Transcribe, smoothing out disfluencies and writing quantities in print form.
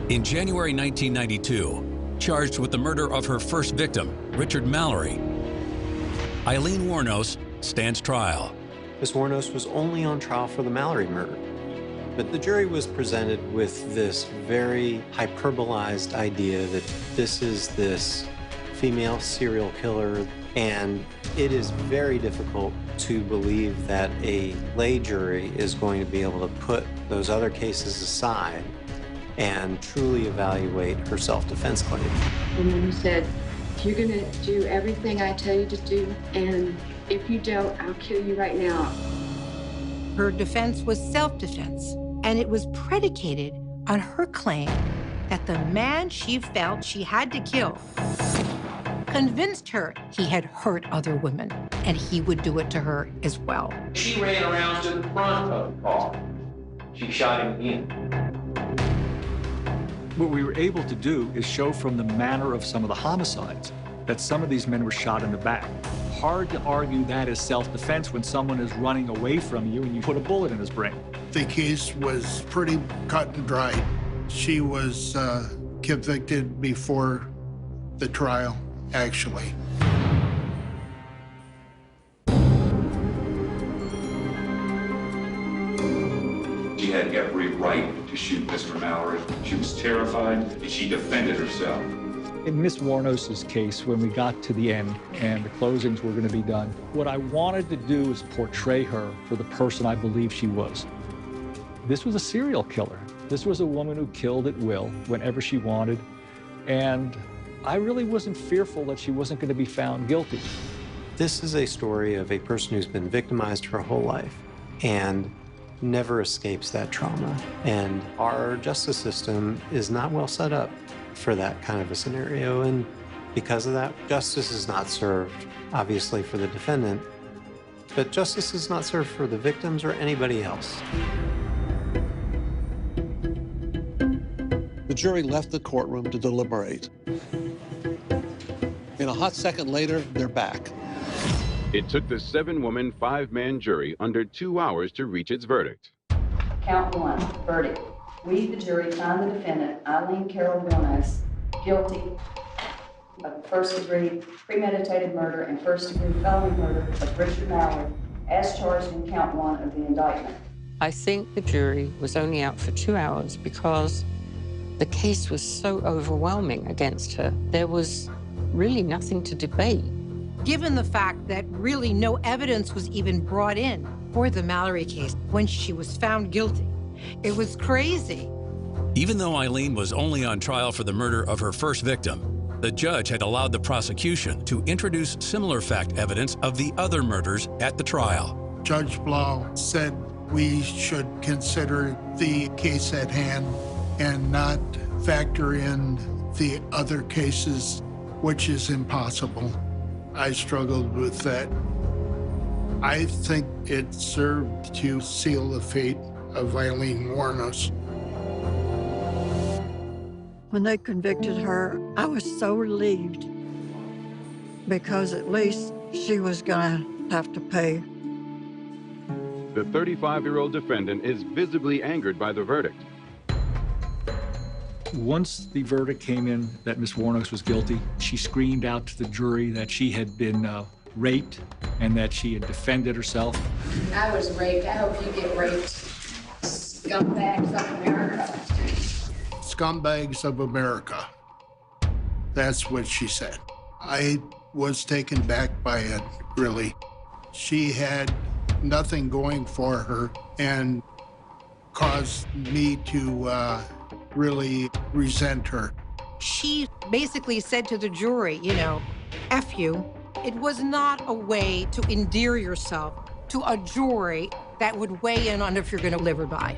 In January 1992, charged with the murder of her first victim, Richard Mallory, Aileen Wuornos stands trial. Ms. Wuornos was only on trial for the Mallory murder, but the jury was presented with this very hyperbolized idea that this is this female serial killer, and it is very difficult to believe that a lay jury is going to be able to put those other cases aside and truly evaluate her self-defense claim. And then he said, "You're gonna do everything I tell you to do, and if you don't, I'll kill you right now." Her defense was self-defense, and it was predicated on her claim that the man she felt she had to kill convinced her he had hurt other women, and he would do it to her as well. She ran around to the front of the car. She shot him again. What we were able to do is show from the manner of some of the homicides that some of these men were shot in the back. Hard to argue that as self-defense when someone is running away from you and you put a bullet in his brain. The case was pretty cut and dried. She was convicted before the trial, actually. She had every right to shoot Mr. Mallory. She was terrified, and she defended herself. In Miss Wuornos' case, when we got to the end and the closings were going to be done, what I wanted to do is portray her for the person I believe she was. This was a serial killer. This was a woman who killed at will whenever she wanted, and I really wasn't fearful that she wasn't going to be found guilty. This is a story of a person who's been victimized her whole life and never escapes that trauma. And our justice system is not well set up for that kind of a scenario. And because of that, justice is not served, obviously, for the defendant, but justice is not served for the victims or anybody else. The jury left the courtroom to deliberate. In a hot second later, they're back. It took the 7-woman, 5-man jury under 2 hours to reach its verdict. Count 1, verdict. We, the jury, find the defendant, Aileen Carol Wuornos, guilty of first-degree premeditated murder and first-degree felony murder of Richard Mallory, as charged in count 1 of the indictment. I think the jury was only out for 2 hours because the case was so overwhelming against her. There was really nothing to debate. Given the fact that really no evidence was even brought in for the Mallory case when she was found guilty, it was crazy. Even though Aileen was only on trial for the murder of her first victim, the judge had allowed the prosecution to introduce similar fact evidence of the other murders at the trial. Judge Blau said we should consider the case at hand and not factor in the other cases, which is impossible. I struggled with that. I think it served to seal the fate of Aileen Wuornos. When they convicted her, I was so relieved because at least she was gonna have to pay. The 35-year-old defendant is visibly angered by the verdict. Once the verdict came in that Miss Wuornos was guilty, she screamed out to the jury that she had been raped and that she had defended herself. I was raped. I hope you get raped. Scumbags of America. Scumbags of America. That's what she said. I was taken back by it, really. She had nothing going for her and caused me to really resent her. She basically said to the jury, you know, F you. It was not a way to endear yourself to a jury that would weigh in on if you're going to live or die.